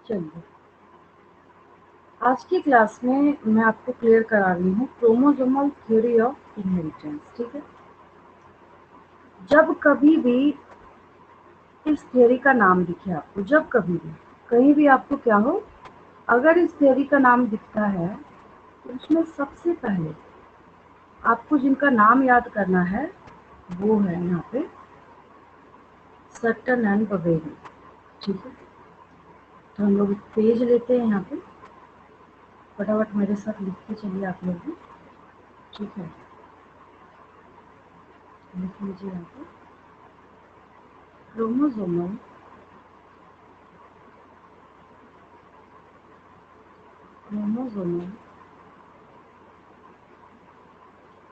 चलिए, आज की क्लास में मैं आपको क्लियर करा रही हूँ क्रोमोसोमल थ्योरी ऑफ इनहेरिटेंस। ठीक है, जब कभी भी इस थ्योरी का नाम दिखे आपको, जब कभी भी कहीं भी आपको क्या हो, अगर इस थ्योरी का नाम दिखता है तो उसमें सबसे पहले आपको जिनका नाम याद करना है वो है यहाँ पे सटन एंड बवेरी। ठीक है, तो हम लोग पेज लेते हैं यहाँ पे, फटाफट मेरे साथ लिख के चलिए आप लोग भी। ठीक है, लिख लीजिए यहाँ पे chromosomal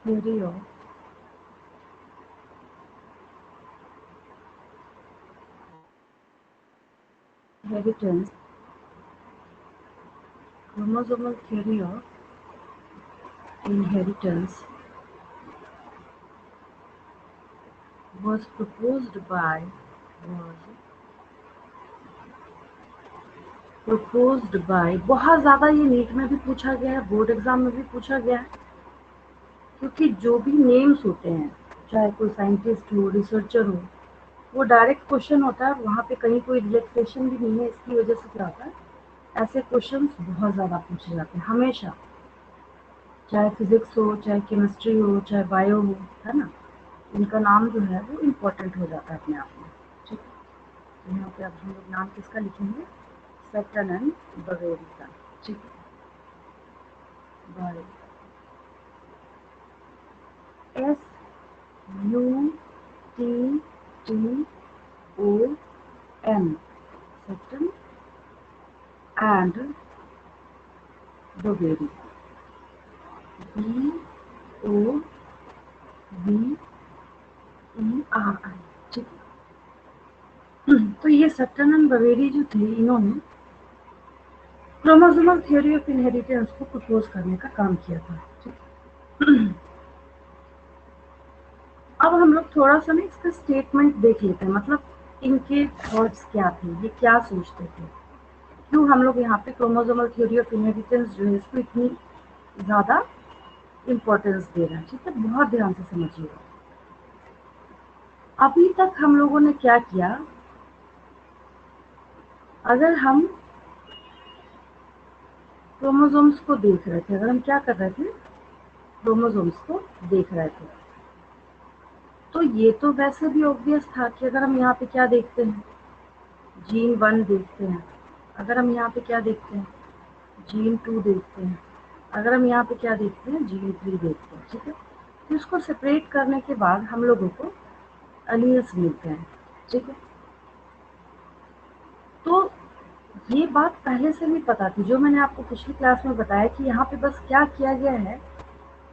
theory of inheritance. Chromosomal theory of inheritance was proposed by बहुत ज़्यादा ये नीट में भी पूछा गया है, बोर्ड एग्जाम में भी पूछा गया है, क्योंकि जो भी नेम्स होते हैं, चाहे कोई साइंटिस्ट हो, रिसर्चर हो, वो डायरेक्ट क्वेश्चन होता है, वहाँ पे कहीं कोई रिलैक्सेशन भी नहीं है। इसकी वजह से क्या होता है, ऐसे क्वेश्चन बहुत ज़्यादा पूछे जाते हैं हमेशा, चाहे फिजिक्स हो, चाहे केमिस्ट्री हो, चाहे बायो हो, है ना। इनका नाम जो है वो इम्पोर्टेंट हो जाता है अपने आप में। ठीक है, तो यहाँ पे अब हम लोग नाम किसका लिखेंगे, सटन एंड बवेरी का। ठीक है, by SUTTON, Sutton and Boveri, BOVERI। ठीक है, तो ये सटन एंड बवेरी जो थे, इन्होंने क्रोमोसोमल थ्योरी ऑफ इनहेरिटेंस को प्रपोज करने का काम किया था। अब हम लोग थोड़ा सा ना इसका स्टेटमेंट देख लेते हैं, मतलब इनके थॉट्स क्या थे, ये क्या सोचते थे, क्यों हम लोग यहाँ पे क्रोमोसोमल थ्योरी ऑफ इनहेरिटेंस जो है इसको इतनी ज़्यादा इम्पोर्टेंस दे रहे हैं। ठीक है, बहुत ध्यान से समझिएगा। अभी तक हम लोगों ने क्या किया, अगर हम क्रोमोसोम्स को देख रहे थे, अगर हम क्या कर रहे थे, क्रोमोसोम्स को देख रहे थे, तो ये तो वैसे भी ऑब्वियस था कि अगर हम यहाँ पे क्या देखते हैं, जीन 1 देखते हैं, अगर हम यहाँ पे क्या देखते हैं, जीन 2 देखते हैं, अगर हम यहाँ पे क्या देखते हैं, जीन 3 देखते हैं। ठीक है, तो इसको सेपरेट करने के बाद हम लोगों को एलील्स मिलते हैं। ठीक है, तो ये बात पहले से भी पता थी, जो मैंने आपको पिछली क्लास में बताया कि यहाँ पे बस क्या किया गया है,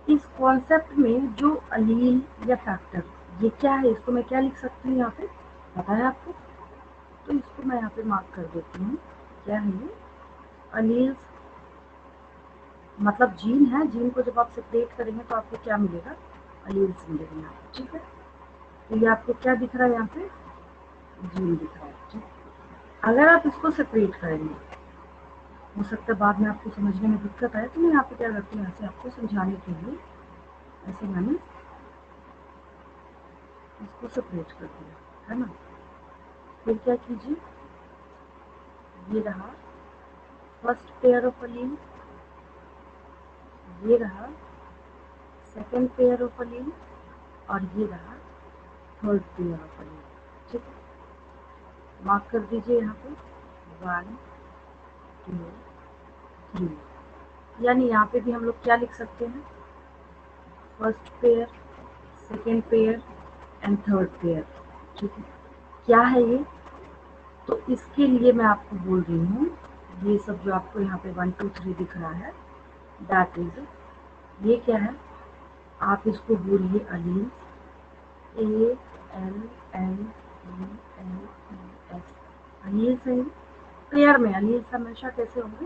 इस कॉन्सेप्ट में जो अलील या फैक्टर, ये क्या है, इसको मैं क्या लिख सकती हूँ, यहाँ पे पता है आपको, तो इसको मैं यहाँ पे मार्क कर देती हूँ। क्या है ये, अलील्स, मतलब जीन है, जीन को जब आप सेपरेट करेंगे तो आपको क्या मिलेगा, अलील्स मिलेगा यहाँ पे। ठीक है, तो ये आपको क्या दिख रहा है, यहाँ पे जीन दिख रहा है। ठीक, अगर आप इसको सेपरेट करेंगे, हो सकता है बाद में आपको समझने में दिक्कत आए, तो मैं यहाँ पे क्या करती हूँ, ऐसे आपको समझाने के लिए ऐसे मैंने इसको सेपरेट कर दिया, है ना। फिर क्या कीजिए, ये रहा फर्स्ट पेयर ऑफ अलील, ये रहा सेकेंड पेयर ऑफ अलील, और ये रहा थर्ड पेयर ऑफ अलील। ठीक है, मार्क कर दीजिए यहाँ पे 1 2 3, यानी यहाँ पे भी हम लोग क्या लिख सकते हैं, first pair, second pair and third pair. ठीक है, क्या है ये, तो इसके लिए मैं आपको बोल रही हूँ, ये सब जो आपको यहाँ पे 1 2 3 दिख रहा है, दैट इज, ये क्या है, आप इसको बोलिए अलील, ALLELES, अलील से पेयर में, अलील हमेशा कैसे होंगे,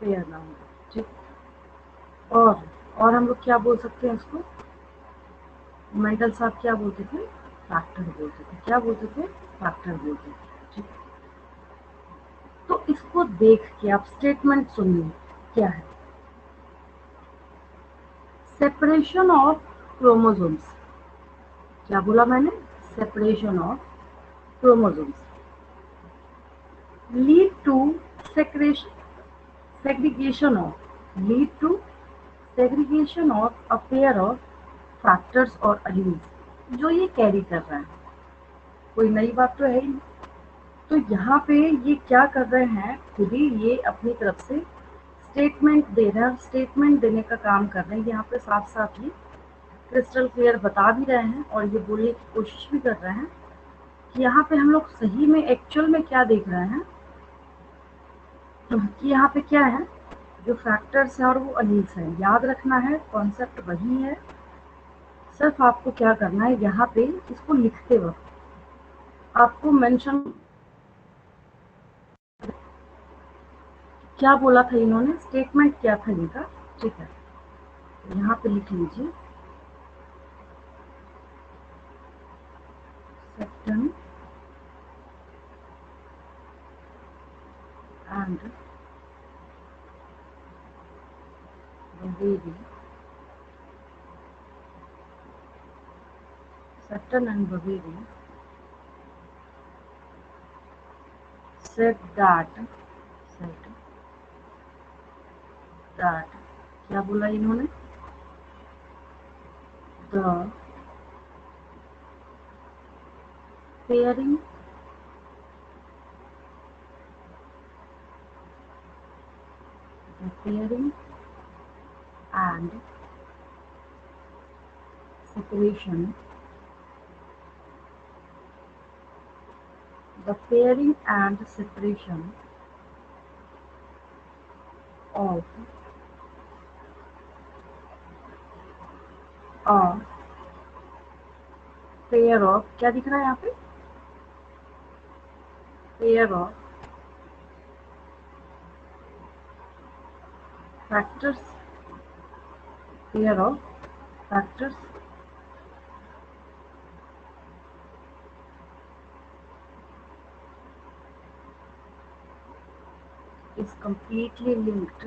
पेयर में होंगे। ठीक, और हम लोग क्या बोल सकते हैं इसको, मेंटल साहब क्या बोलते थे, फैक्टर बोलते थे, क्या बोलते थे, फैक्टर बोलते थे। ठीक, तो इसको देख के आप स्टेटमेंट सुनिए क्या है। सेपरेशन ऑफ क्रोमोसोम्स, क्या बोला मैंने? Separation of chromosomes lead to segregation of a pair of factors or alleles जो ये कैरी कर रहा है। कोई नई बात तो है ही नहीं। तो यहाँ पे ये क्या कर रहे हैं, खुद ही ये अपनी तरफ से स्टेटमेंट दे रहे हैं, स्टेटमेंट देने का काम कर रहे हैं। यहाँ पे साफ साफ ये क्रिस्टल क्लियर बता भी रहे हैं और ये बोलने की कोशिश भी कर रहे हैं कि यहाँ पे हम लोग सही में एक्चुअल में क्या देख रहे हैं कि यहाँ पे क्या है, जो फैक्टर्स हैं और वो अलील्स हैं। याद रखना है, कॉन्सेप्ट वही है, सिर्फ आपको क्या करना है, यहाँ पे इसको लिखते वक्त आपको मेंशन क्या बोला था इन्होंने, स्टेटमेंट क्या था इनका, ठीक है। यहाँ पे लिख लीजिए septum and Boveri, Sutton and Boveri said that क्या बोला इन्होंने, the pairing and separation the pairing and separation of a pair of, क्या दिख रहा है यहाँ पे, pair of factors, pair of factors is completely linked,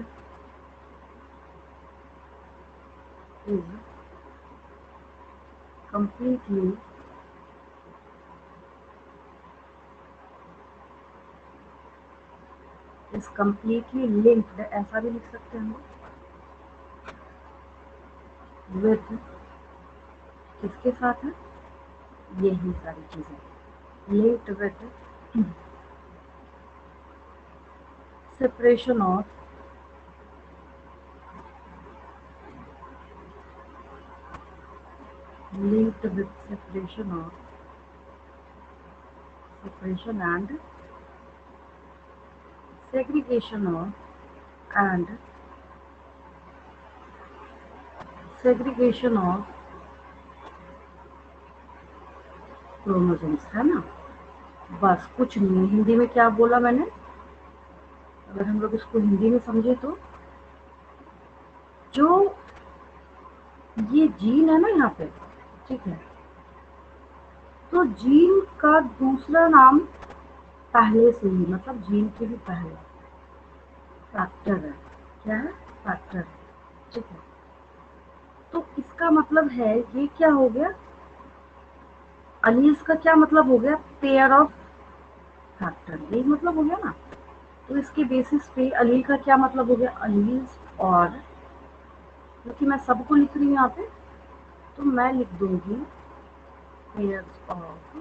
is completely linked, ऐसा भी लिख सकते हैं हम with, किसके साथ है, यही सारी चीजें linked with separation of separation and segregation of and segregation of chromosomes, है ना। बस कुछ नहीं, हिंदी में क्या बोला मैंने, अगर हम लोग इसको हिंदी में समझे तो जो ये जीन है ना यहाँ पे, ठीक है, तो जीन का दूसरा नाम पहले से ही, मतलब जीन के भी पहले फैक्टर है, क्या है, फैक्टर, ठीक है। तो इसका मतलब है ये क्या हो गया, अलील्स का क्या मतलब हो गया, पेयर ऑफ फैक्टर, यही मतलब हो गया ना। तो इसके बेसिस पे अलील का क्या मतलब हो गया, अलील्स, और क्योंकि मैं सबको लिख रही हूँ यहाँ पे तो मैं लिख दूंगी पेयर्स ऑफ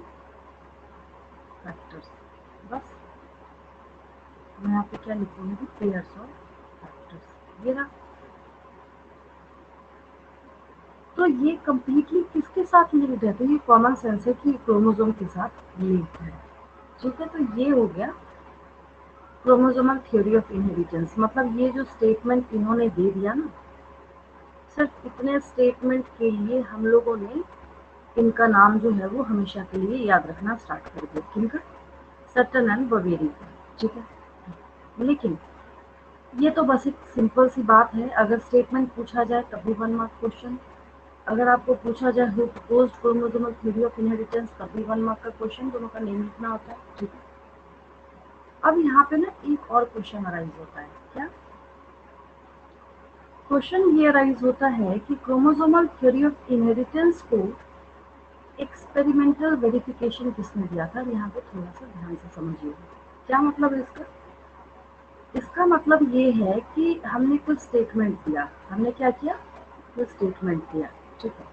फैक्टर्स, बस मैं यहाँ पे क्या लिखूंगी, पेयर्स ऑफ फैक्टर्स, ये रहा। तो ये कंप्लीटली किसके साथ लिंक्ड है, तो ये कॉमन सेंस है कि क्रोमोसोम के साथ लिंक्ड है, ठीक है। तो ये हो गया क्रोमोसोमल थ्योरी ऑफ इनहेरिटेंस। मतलब ये जो स्टेटमेंट इन्होंने दे दिया ना, सिर्फ इतने स्टेटमेंट के लिए हम लोगों ने इनका नाम जो है वो हमेशा के लिए याद रखना स्टार्ट कर दिया, किनका, सटन एंड बवेरी का, ठीक है। लेकिन ये तो बस एक सिंपल सी बात है, अगर स्टेटमेंट पूछा जाए तब भी 1 मार्क क्वेश्चन, अगर आपको पूछा जाए who proposed chromosomal theory of inheritance तब भी 1 मार्क का क्वेश्चन, दोनों का नेम लिखना होता है, ठीक है। अब यहाँ पे ना एक और क्वेश्चन अराइज होता है। क्या क्वेश्चन ये अराइज होता है कि क्रोमोसोमल थ्योरी ऑफ इनहेरिटेंस को एक्सपेरिमेंटल वेरिफिकेशन किसने दिया था? यहाँ पे थोड़ा सा ध्यान से समझिए। क्या मतलब है इसका? इसका मतलब ये है कि हमने कुछ स्टेटमेंट दिया। हमने क्या किया? कुछ स्टेटमेंट दिया, ठीक है।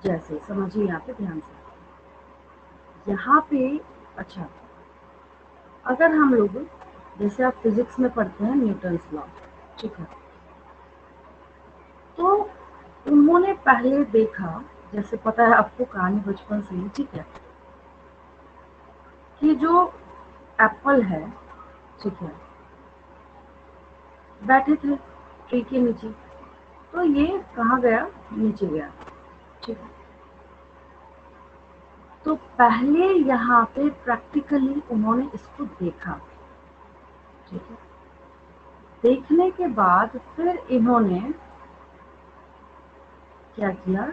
जैसे समझिए यहाँ पे ध्यान से, यहाँ पे अच्छा, अगर हम लोग जैसे आप फिजिक्स में पढ़ते हैं न्यूटन्स लॉ, ठीक है, तो उन्होंने पहले देखा, जैसे पता है आपको कहानी बचपन से ही, ठीक है, कि जो एप्पल है, ठीक है, बैठे थे ट्री के नीचे, तो ये कहाँ गया? नीचे गया, ठीक है। तो पहले यहाँ पे प्रैक्टिकली उन्होंने इसको देखा, ठीक है। देखने के बाद फिर इन्होंने क्या किया?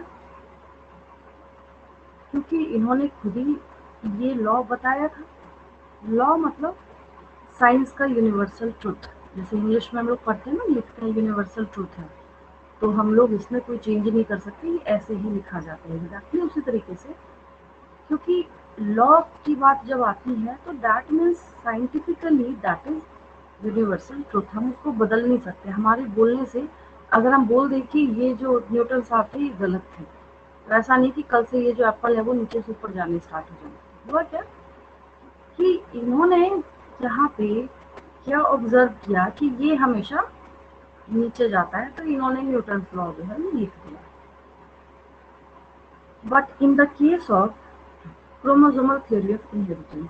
क्योंकि इन्होंने खुद ही ये लॉ बताया था। लॉ मतलब साइंस का यूनिवर्सल ट्रुथ, जैसे इंग्लिश में हम लोग पढ़ते हैं ना, लिखते हैं यूनिवर्सल ट्रुथ है, तो हम लोग इसमें कोई चेंज नहीं कर सकते, ये ऐसे ही लिखा जाता है एग्जैक्टली उसी तरीके से। क्योंकि लॉ की बात जब आती है तो that means scientifically that is universal truth, हम उसको बदल नहीं सकते हमारे बोलने से। अगर हम बोल दें कि ये जो न्यूटन साहब थे ये गलत थे, तो ऐसा नहीं कि कल से ये जो एप्पल है वो नीचे से ऊपर जाने स्टार्ट हो जाए। हुआ क्या कि इन्होंने यहाँ पे क्या ऑब्जर्व किया कि ये हमेशा नीचे जाता है, तो इन्होंने न्यूटन लॉ जो है लिख दिया। But in the case of chromosomal theory of inheritance,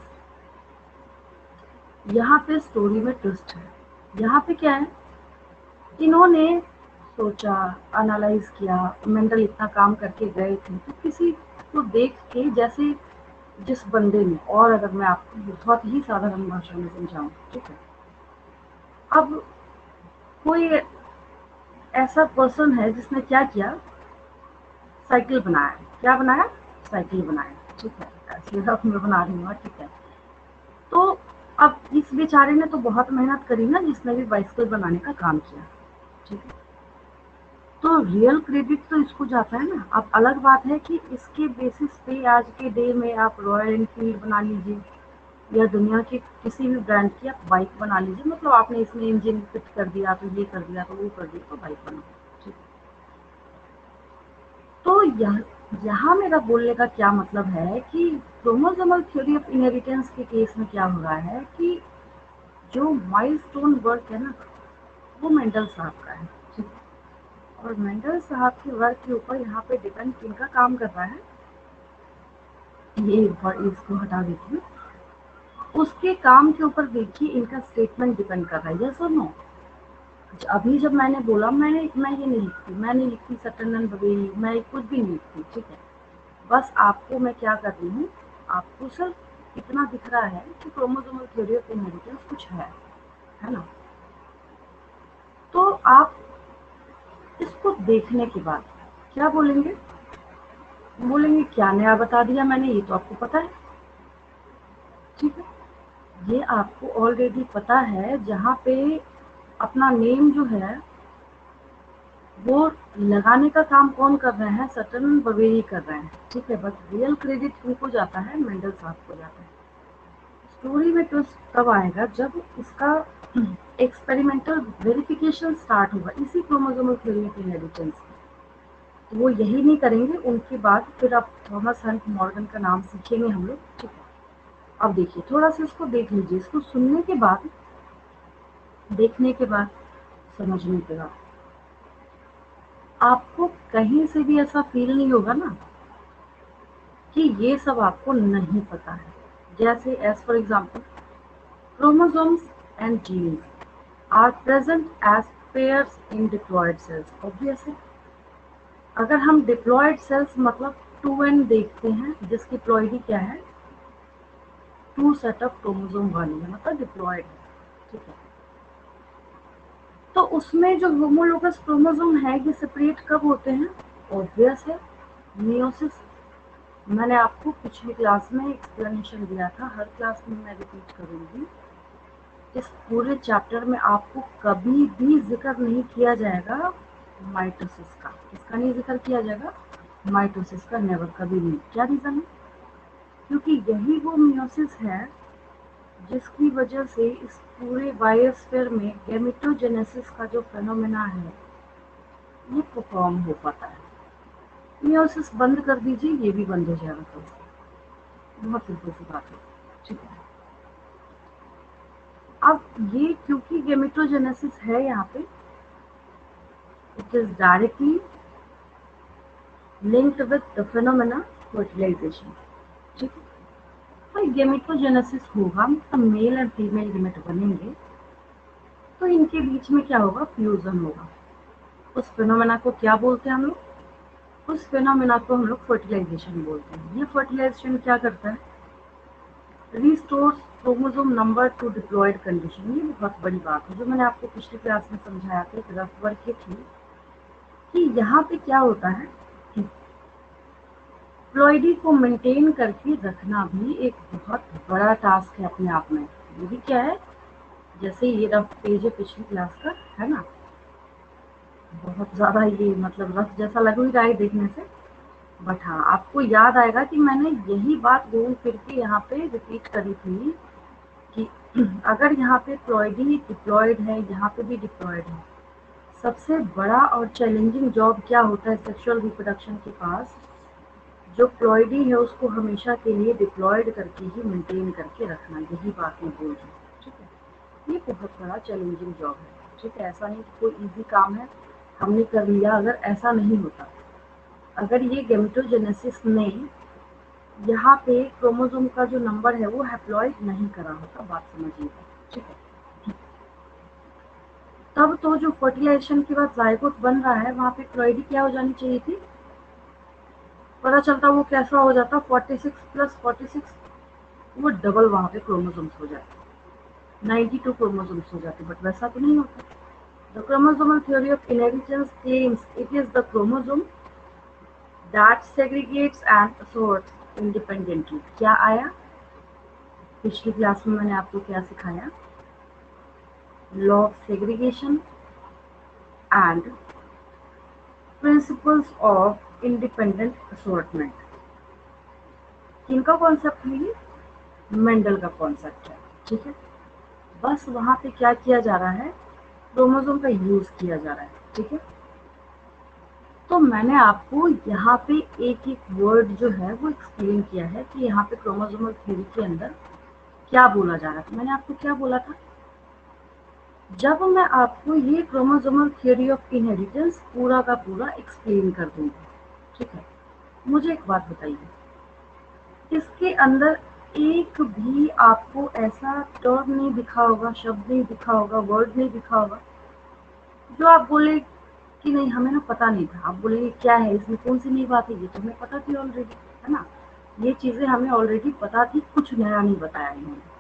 यहाँ पे स्टोरी में ट्विस्ट है। यहाँ पे क्या है, इन्होंने सोचा, एनालाइज किया, मेंडल इतना काम करके गए थे, तो किसी को देख के, जैसे जिस बंदे ने, और अगर मैं आपको बहुत ही साधारण भाषा में समझाऊं, ठीक है, अब कोई ऐसा पर्सन है जिसने क्या किया? साइकिल बनाया। क्या बनाया? साइकिल बनाया, ठीक है, ऐसे रफ में बना रही हूँ, ठीक है। तो अब इस बेचारे ने तो बहुत मेहनत करी ना, जिसने भी बाइसिकल बनाने का काम किया, ठीक है, तो रियल क्रेडिट तो इसको जाता है ना। अब अलग बात है कि इसके बेसिस पे आज के डे में आप रॉयल एनफील्ड बना लीजिए, या दुनिया के किसी भी ब्रांड की आप बाइक बना लीजिए, मतलब आपने इसमें इंजन फिट कर दिया, तो ये कर दिया, तो वो कर दिया, तो बाइक बना, ठीक है। तो यहाँ मेरा बोलने का क्या मतलब है कि क्रोमोसोमल थ्योरी ऑफ इनहेरिटेंस के केस में क्या हो रहा है कि जो माइलस्टोन वर्क है ना, वो मेंडल साहब का है, ठीक है। और मेंडल साहब के वर्क के ऊपर यहाँ पे डिपेंड किनका काम कर रहा है, ये इसको हटा देती हूँ, उसके काम के ऊपर देखिए इनका स्टेटमेंट डिपेंड कर रहा है, यस और नो। अभी जब मैंने बोला मैं ये नहीं लिखती, मैं नहीं लिखती सटन बगेरी, मैं कुछ भी नहीं लिखती, ठीक है। बस आपको मैं क्या कर रही हूँ, आपको सिर्फ इतना दिख रहा है कि क्रोमोसोमल थ्योरी ऑफ इनहेरिटेंस कुछ है ना। तो आप इसको देखने के बाद क्या बोलेंगे? बोलेंगे क्या नया बता दिया मैंने, ये तो आपको पता है, ठीक है। ये आपको ऑलरेडी पता है, जहाँ पे अपना नेम जो है वो लगाने का काम कौन कर रहे हैं? सटन बवेरी कर रहे हैं, ठीक है। बट रियल क्रेडिट किनको जाता है? मेंडल साहब को जाता है। स्टोरी में ट्विस्ट तब आएगा जब इसका एक्सपेरिमेंटल वेरिफिकेशन स्टार्ट होगा, इसी क्रोमोसोमल थ्योरी ऑफ इनहेरिटेंस। तो वो यही नहीं करेंगे, उनके बाद फिर आप थॉमस हंट मॉर्गन का नाम सीखेंगे हम लोग, ठीक है। अब देखिए, थोड़ा सा इसको देख लीजिए, इसको सुनने के बाद, देखने के बाद, समझने के बाद आपको कहीं से भी ऐसा फील नहीं होगा ना कि ये सब आपको नहीं पता है। जैसे as for example, chromosomes and genes are present as pairs in diploid cells, obvious है। अगर हम डिप्लॉयड सेल्स मतलब 2n देखते हैं, जिसकी प्लॉइडी क्या है? 2 सेट ऑफ क्रोमोसोम वाली है, मतलब डिप्लॉयड है, ठीक है। तो उसमें जो होमोलोगस क्रोमोसोम है ये सेपरेट कब होते हैं? ऑब्वियस है, मियोसिस। मैंने आपको पिछली क्लास में एक्सप्लेनेशन दिया था, हर क्लास में मैं रिपीट करूंगी इस पूरे चैप्टर में आपको कभी भी जिक्र नहीं किया जाएगा माइटोसिस का। किसका नहीं जिक्र किया जाएगा? माइटोसिस का, नेवर, कभी नहीं। क्या रीजन है? क्योंकि यही वो मियोसिस है जिसकी वजह से इस पूरे बायोस्फीयर में गैमेटोजेनेसिस का जो फेनोमेना है ये परफॉर्म हो पाता है। मियोसिस बंद कर दीजिए, ये भी बंद हो जाएगा। तो बहुत सिंपल सी बात है, ठीक है। अब ये क्योंकि गैमेटोजेनेसिस है यहाँ पे, it is directly linked with the phenomena fertilization, ठीक है। तो गेमेटोजेनेसिस होगा, मतलब मेल एंड फीमेल गेमेट बनेंगे, तो इनके बीच में क्या होगा? फ्यूजन होगा। उस फिनोमेना को क्या बोलते हैं हम लोग? उस फिनोमेना को हम लोग फर्टिलाइजेशन बोलते हैं। ये फर्टिलाइजेशन क्या करता है? Restores chromosome number to diploid condition. ये बहुत बड़ी बात है जो मैंने आपको पिछली क्लास में समझाया था, एक रफ वर्क की थी कि यहाँ पे क्या होता है कि प्लॉइडी को मेंटेन करके रखना भी एक बहुत बड़ा टास्क है अपने आप में। ये भी क्या है? जैसे ये रफ पेज है पिछली क्लास का, है ना, बहुत ज्यादा ये मतलब रफ जैसा लग ही रहा है देखने से, बट हाँ आपको याद आएगा कि मैंने यही बात घूम फिर के यहाँ पे रिपीट करी थी कि अगर यहाँ पे प्लॉइडी डिप्लॉयड है, यहाँ पे भी डिप्लॉयड है, सबसे बड़ा और चैलेंजिंग जॉब क्या होता है सेक्सुअल रिप्रोडक्शन के पास? जो प्लॉइडी है उसको हमेशा के लिए डिप्लॉयड करके ही मेंटेन करके रखना। यही बात मैं बोल रही हूँ, ठीक है। ये बहुत बड़ा चैलेंजिंग जॉब है, ठीक है। ऐसा नहीं कि कोई इजी काम है हमने कर लिया, अगर ऐसा नहीं होता, अगर ये गैमेटोजेनेसिस ने यहाँ पे क्रोमोसोम का जो नंबर है वो हैप्लॉइड नहीं करा होता, बात समझिएगा, ठीक है। तब तो जो फर्टिलाइजेशन के बाद जायगोट बन रहा है वहाँ पे प्लॉइडी क्या हो जानी चाहिए थी? पता चलता वो कैसा हो जाता, 46 प्लस 46, वो डबल वहाँ पे क्रोमोसोम्स हो जाते, 92 क्रोमोसोम्स हो जाते, बट वैसा तो नहीं होता। The chromosomal theory of inheritance claims it is the chromosome that segregates and assorts independently. क्या आया पिछली क्लास में? मैंने आपको क्या सिखाया? Law of segregation and principles of independent assortment. किनका कॉन्सेप्ट है ये? मेंडल का कॉन्सेप्ट है, ठीक है। बस वहां पे क्या किया जा रहा है? क्रोमोसोम का यूज किया जा रहा है, ठीक है। तो मैंने आपको यहाँ पे एक एक वर्ड जो है वो एक्सप्लेन किया है कि यहाँ पे क्रोमोसोमल थ्योरी के अंदर क्या बोला जा रहा था। मैंने आपको क्या बोला था? जब मैं आपको ये क्रोमोसोमल थ्योरी ऑफ इनहेरिटेंस पूरा का पूरा एक्सप्लेन कर दूंगी, ठीक है, मुझे एक बात बताइए, इसके अंदर एक भी आपको ऐसा टर्म नहीं दिखा होगा, शब्द नहीं दिखा होगा, वर्ड नहीं दिखा होगा जो आप बोले कि नहीं हमें ना पता नहीं था? आप बोलेंगे क्या है इसमें, कौन सी नई बात है? ये तो हमें पता थी ऑलरेडी, है ना, ये चीजें हमें ऑलरेडी पता थी, कुछ नया नहीं बताया इन्होंने।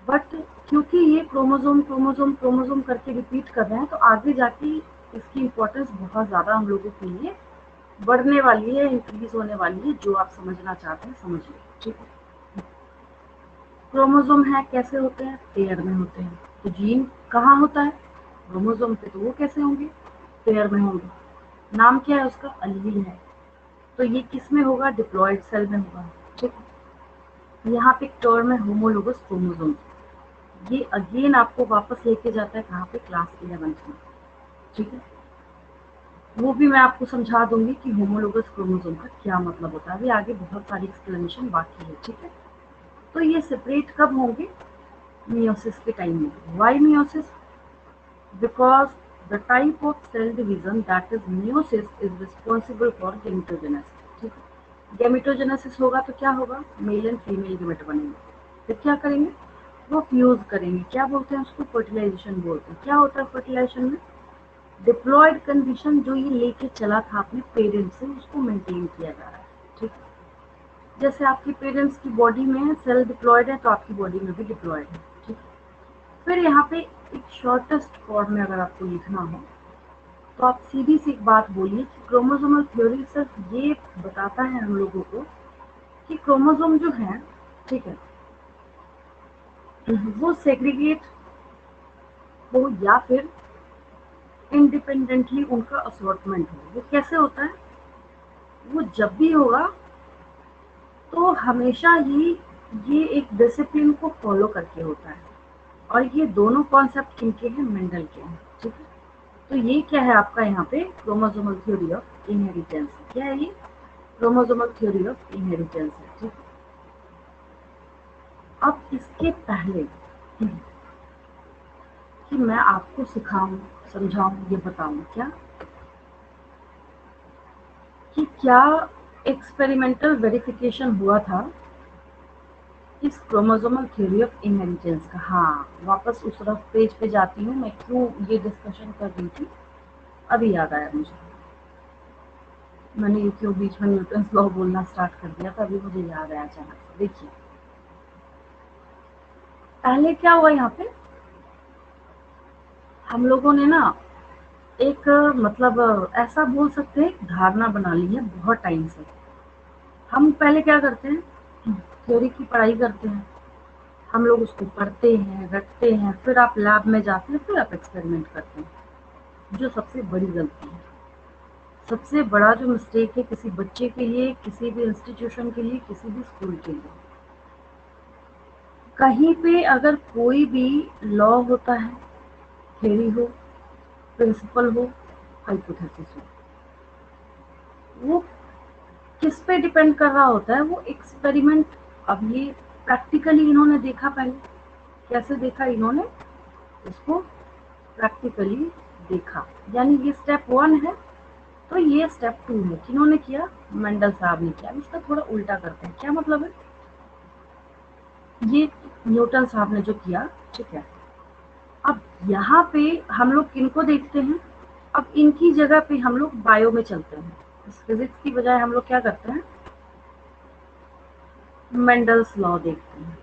बट क्योंकि ये क्रोमोसोम क्रोमोसोम क्रोमोसोम करके रिपीट कर रहे हैं, तो आगे जाके इसकी इम्पोर्टेंस बहुत ज्यादा हम लोगों के लिए बढ़ने वाली है, इंक्रीज होने वाली है। जो आप समझना चाहते हैं समझ लो, ठीक है। क्रोमोसोम है कैसे होते हैं? पेयर में होते हैं। तो जीन कहाँ होता है? क्रोमोसोम पे। तो वो कैसे होंगे? पेयर में होंगे। नाम क्या है उसका? अलील है। तो ये किस में होगा? डिप्लॉयड सेल में होगा, ठीक है। यहाँ पे एक टर्म है होमोलोगस क्रोमोसोम, ये अगेन आपको वापस लेके जाता है कहाँ पे? क्लास 11th में, ठीक है। वो भी मैं आपको समझा दूंगी कि होमोलोगस क्रोमोसोम का क्या मतलब होता है। अभी आगे बहुत सारी एक्सप्लेनेशन बाकी है, ठीक है। तो ये सेपरेट कब होंगे? मियोसिस के टाइम में। Why meiosis? Because the type of cell division that is meiosis is responsible for gametogenesis, ठीक है। गेमेटोजेनेसिस होगा तो क्या होगा? मेल एंड फीमेल गेमेट बनेंगे। फिर क्या करेंगे? वो फ्यूज करेंगे। क्या बोलते हैं उसको? फर्टिलाइजेशन बोलते हैं। क्या होता है फर्टिलाइजेशन में? डिप्लॉयड कंडीशन जो ये लेके चला था अपने पेरेंट्स से, उसको मेंटेन किया जा रहा है, ठीक है। जैसे आपके पेरेंट्स की बॉडी में सेल डिप्लॉयड है तो आपकी बॉडी में भी डिप्लॉयड है, ठीक है। फिर यहाँ पे एक शॉर्टेस्ट फॉर्म में अगर आपको लिखना हो तो आप सीधी सी एक बात बोलिए कि क्रोमोसोमल थ्योरी सिर्फ ये बताता है हम लोगों को कि क्रोमोसोम जो है, ठीक है, वो सेग्रीगेट हो या फिर इंडिपेंडेंटली उनका असॉर्टमेंट हो। वो कैसे होता है? वो जब भी होगा तो हमेशा ही ये एक डिसिप्लिन को फॉलो करके होता है। और ये दोनों कॉन्सेप्ट किनके हैं? मेंडल के हैं। ठीक है, तो ये क्या है आपका यहाँ पे? Chromosomal theory of inheritance. क्या है ये? क्रोमोसोमल थ्योरी ऑफ इनहेरिटेंस है। ठीक है, अब इसके पहले कि मैं आपको सिखाऊं, समझाऊं, ये बताऊं क्या कि क्या एक्सपेरिमेंटल वेरिफिकेशन हुआ था इस क्रोमोसोमल थ्योरी ऑफ इनहेरिटेंस का? हाँ, वापस उस रफ पेज पे जाती हूँ मैं, क्यों ये डिस्कशन कर रही थी अभी याद आया मुझे। मैंने ये क्यों बीच में न्यूटन्स लॉ बोलना स्टार्ट कर दिया था, अभी मुझे याद आया अचानक से। देखिए, पहले क्या हुआ यहाँ पे, हम लोगों ने ना एक मतलब ऐसा बोल सकते हैं धारणा बना ली है बहुत टाइम से। हम पहले क्या करते हैं, थ्योरी की पढ़ाई करते हैं, हम लोग उसको पढ़ते हैं, रटते हैं, फिर आप लैब में जाते हैं, फिर आप एक्सपेरिमेंट करते हैं। जो सबसे बड़ी गलती है, सबसे बड़ा जो मिस्टेक है किसी बच्चे के लिए, किसी भी इंस्टीट्यूशन के लिए, किसी भी स्कूल के लिए, कहीं पे अगर कोई भी लॉ होता है, थ्योरी हो, प्रिंसिपल हो, हाइपोथेसिस हो, वो किस पे डिपेंड कर रहा होता है? वो एक्सपेरिमेंट। अब ये प्रैक्टिकली इन्होंने देखा पहले। कैसे देखा इन्होंने? इसको प्रैक्टिकली देखा, यानी ये स्टेप 1 है, तो ये स्टेप 2 है। किन्होंने किया? मेंडल साहब ने किया। इसका थोड़ा उल्टा करते हैं। क्या मतलब है? ये न्यूटन साहब ने जो किया, ठीक है। अब यहाँ पे हम लोग किनको देखते हैं? अब इनकी जगह पे हम लोग बायो में चलते हैं। इस फिजिक्स की बजाय हम लोग क्या करते हैं? मेंडल्स लॉ देखते हैं।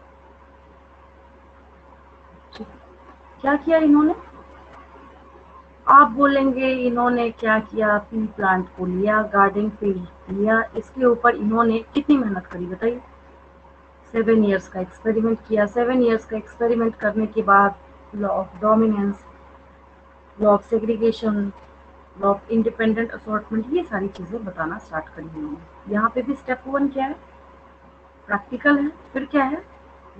ठीक है, क्या किया इन्होंने? आप बोलेंगे इन्होंने क्या किया? पी प्लांट को लिया, गार्डन फील्ड लिया, इसके ऊपर इन्होंने कितनी मेहनत करी बताइए? 7 ईयर्स का एक्सपेरिमेंट किया। 7 ईयर्स का एक्सपेरिमेंट करने के बाद law of dominance, law of segregation, law of independent assortment, ये सारी चीजें बताना स्टार्ट करी उन्होंने। यहाँ पे भी स्टेप 1 क्या है? प्रैक्टिकल है। फिर क्या है?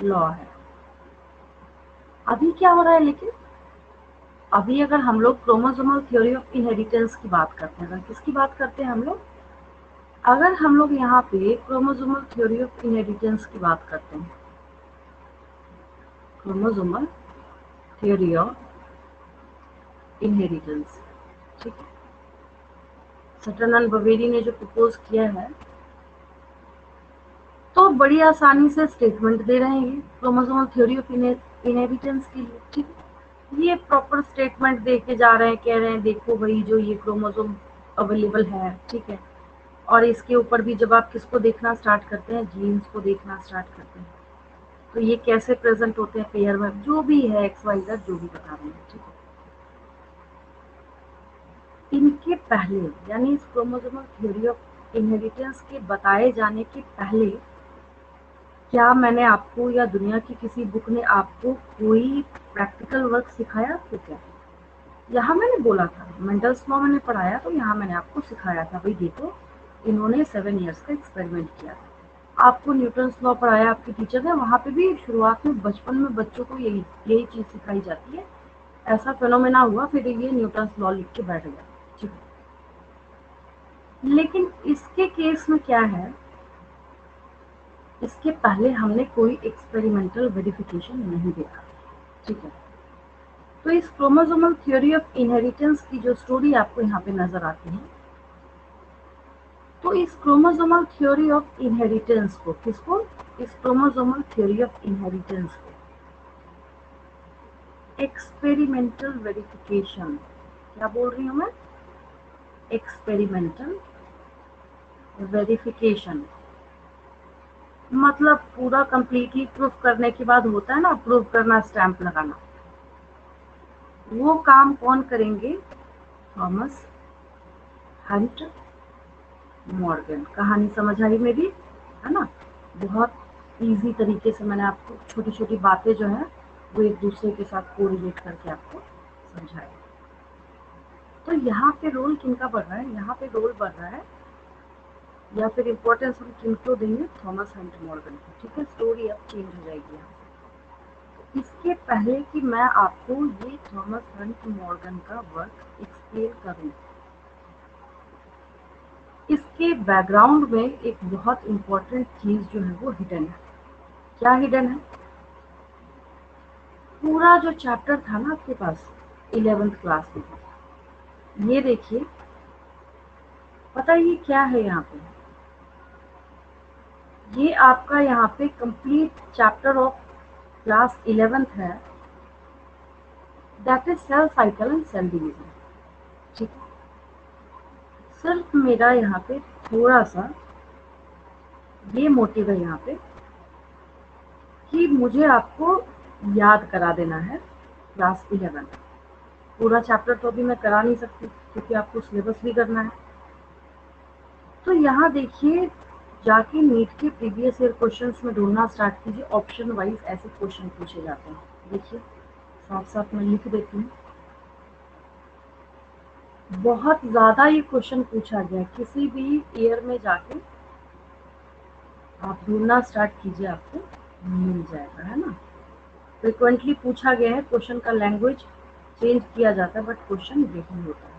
लॉ है। अभी क्या हो रहा है लेकिन? अभी अगर हम लोग क्रोमोसोमल थ्योरी ऑफ इनहेरिटेंस की बात करते हैं, अगर किसकी बात करते हैं हम लोग? अगर हम लोग यहाँ पे क्रोमोसोमल थ्योरी ऑफ इनहेरिटेंस की बात करते हैं, क्रोमोसोमल थ्योरी ऑफ इनहेरिटेंस, ठीक है, सटन एंड बवेरी ने जो प्रपोज किया है, तो बड़ी आसानी से स्टेटमेंट दे रहे हैं क्रोमोसोमल थ्योरी ऑफ इनहेरिटेंस के लिए। ठीक है, ये प्रॉपर स्टेटमेंट दे के जा रहे हैं, कह रहे हैं देखो भाई जो ये क्रोमोसोम अवेलेबल है, ठीक है, और इसके ऊपर भी जब आप किसको देखना स्टार्ट करते हैं? जीन्स को देखना स्टार्ट करते हैं, तो ये कैसे प्रेजेंट होते हैं पेयर में, जो भी है एक्स वाई जेड जो भी बता रहे हैं। ठीक है, इनके पहले, यानी इस क्रोमोसोमल थ्योरी ऑफ इनहेरिटेंस के बताए जाने के पहले, क्या मैंने आपको या दुनिया की किसी बुक ने आपको कोई प्रैक्टिकल वर्क सिखाया? तो क्या यहाँ मैंने बोला था, मेंडल्स लॉ मैंने पढ़ाया, तो यहाँ मैंने आपको सिखाया था भाई देखो इन्होंने 7 ईयर्स का एक्सपेरिमेंट किया था। आपको न्यूटन्स लॉ पढ़ाया आपके टीचर ने, वहाँ पे भी शुरुआत में बचपन में बच्चों को यही यही चीज़ सिखाई जाती है। ऐसा फेनोमेना हुआ, फिर ये न्यूटन्स लॉ लिख के बैठ गया। ठीक है, लेकिन इसके केस में क्या है, इसके पहले हमने कोई एक्सपेरिमेंटल वेरिफिकेशन नहीं देखा। ठीक है, तो इस क्रोमोसोमल थ्योरी ऑफ इनहेरिटेंस की जो स्टोरी आपको यहाँ पे नजर आती है, तो इस क्रोमोसोमल थ्योरी ऑफ इनहेरिटेंस को, किसको? इस क्रोमोसोमल थ्योरी ऑफ इनहेरिटेंस को एक्सपेरिमेंटल वेरिफिकेशन, क्या बोल रही हूँ मैं? एक्सपेरिमेंटल वेरिफिकेशन मतलब पूरा कंप्लीटली प्रूफ करने के बाद होता है ना, प्रूफ करना, स्टैंप लगाना, वो काम कौन करेंगे? Thomas Hunt Morgan. कहानी समझ आई मेरी, है ना? बहुत ईजी तरीके से मैंने आपको छोटी छोटी बातें जो है वो एक दूसरे के साथ कोरिलेट करके आपको समझाया। तो यहाँ पे रोल किनका बढ़ रहा है, यहाँ पे रोल बढ़ रहा है या फिर इम्पोर्टेंस हम किनको देंगे, थॉमस हंट मॉर्गन को। ठीक है, स्टोरी अब चेंज हो जाएगी यहाँ से। इसके पहले कि मैं आपको ये थॉमस हंट मॉर्गन का वर्क एक्सप्लेन करूँ, इसके बैकग्राउंड में एक बहुत इम्पोर्टेंट चीज जो है वो हिडन है। क्या हिडन है? पूरा जो चैप्टर था ना आपके पास 11th क्लास में, ये देखिए, पता है ये क्या है यहाँ पे? ये आपका यहाँ पे complete chapter of class 11th है, that is cell cycle and cell division. ठीक है, सिर्फ मेरा यहाँ पे थोड़ा सा ये मोटिव है यहाँ पे कि मुझे आपको याद करा देना है क्लास 11। पूरा चैप्टर तो अभी मैं करा नहीं सकती क्योंकि आपको सिलेबस भी करना है। तो यहाँ देखिए, जाके नीट के प्रीवियस ईयर क्वेश्चंस में ढूंढना स्टार्ट कीजिए, ऑप्शन वाइज ऐसे क्वेश्चन पूछे जाते हैं। देखिए साथ साथ मैं लिख देती हूँ, बहुत ज्यादा ये क्वेश्चन पूछा गया है। किसी भी ईयर में जाके आप ढूंढना स्टार्ट कीजिए, आपको मिल जाएगा, है ना। फ्रिक्वेंटली पूछा गया है, क्वेश्चन का लैंग्वेज चेंज किया जाता है बट क्वेश्चन यही होता है।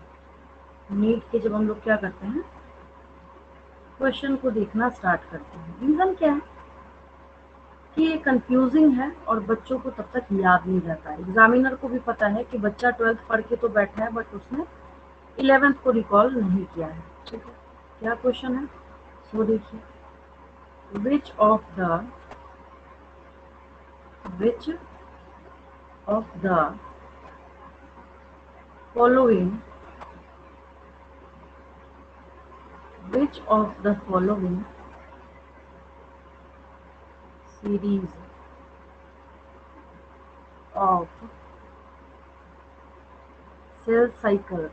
नीट के जब हम लोग क्या करते हैं, क्वेश्चन को देखना स्टार्ट करते हैं, रीजन क्या है कि ये कंफ्यूजिंग है और बच्चों को तब तक याद नहीं रहता है। एग्जामिनर को भी पता है कि बच्चा 12th पढ़ के तो बैठा है बट उसने 11th को रिकॉल नहीं किया है। ठीक है, क्या क्वेश्चन है, सो देखिए, which of the following which of the following series of cell cycle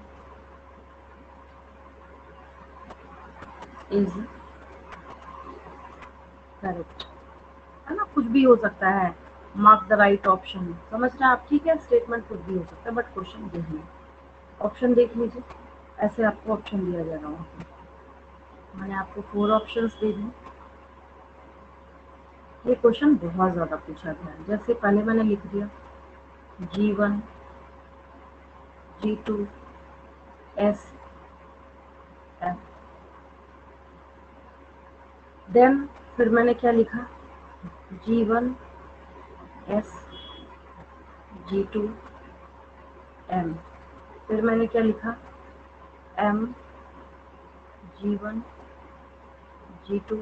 is correct? है ना, कुछ भी हो सकता है, मार्क द राइट ऑप्शन, समझ रहे हैं आप? ठीक है, स्टेटमेंट कुछ भी हो सकता है बट क्वेश्चन यही है। ऑप्शन देख लीजिए, ऐसे आपको ऑप्शन दिया जाएगा वहाँ पे। मैंने आपको 4 ऑप्शंस दे दिए। ये क्वेश्चन बहुत ज़्यादा पूछा गया है। जैसे पहले मैंने लिख दिया G1, G2, S, F। Then फिर मैंने क्या लिखा, G1, S, G2, M। फिर मैंने क्या लिखा, M, G1, G2,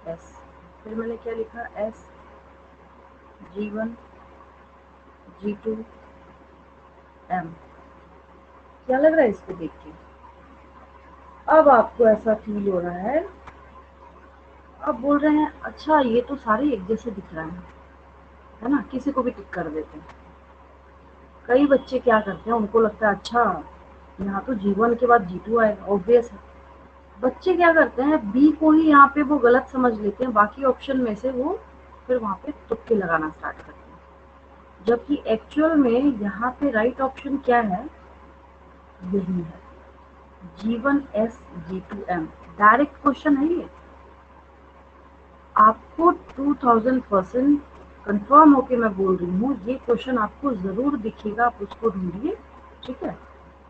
S। फिर मैंने क्या लिखा, S, G1, G2, M। क्या लग रहा है इसको देख के? अब आपको ऐसा फील हो रहा है, अब बोल रहे हैं अच्छा ये तो सारे एक जैसे दिख रहे हैं, है ना, किसी को भी टिक कर देते हैं। कई बच्चे क्या करते हैं, उनको लगता है अच्छा यहाँ तो G1 के बाद G2 आएगा, ऑब्वियस है। बच्चे क्या करते हैं, बी को ही यहाँ पे वो गलत समझ लेते हैं, बाकी ऑप्शन में से वो फिर वहाँ पे तुक्के लगाना स्टार्ट करते हैं, जबकि एक्चुअल में यहाँ पे राइट ऑप्शन क्या है, यही है, G1, S, G2, M। Direct question है ये, आपको 2000% कंफर्म होके मैं बोल रही हूँ, ये क्वेश्चन आपको जरूर दिखेगा, आप उसको ढूंढिए। ठीक है,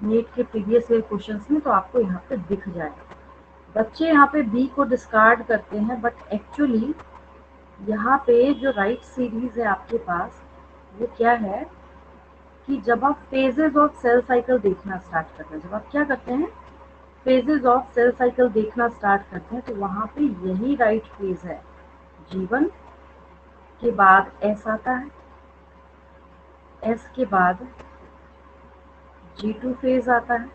नीट के प्रीवियस ईयर क्वेश्चंस में तो आपको यहाँ पे दिख जाएगा। बच्चे यहाँ पे बी को डिस्कार्ड करते हैं बट एक्चुअली यहाँ पे जो राइट सीरीज है आपके पास वो क्या है कि जब आप फेजेस ऑफ सेल साइकिल देखना स्टार्ट करते हैं, जब आप क्या करते हैं, फेजेस ऑफ सेल साइकिल देखना स्टार्ट करते हैं, तो वहाँ पे यही राइट फेज है। G1 के बाद S आता है, S के बाद G2 फेज आता है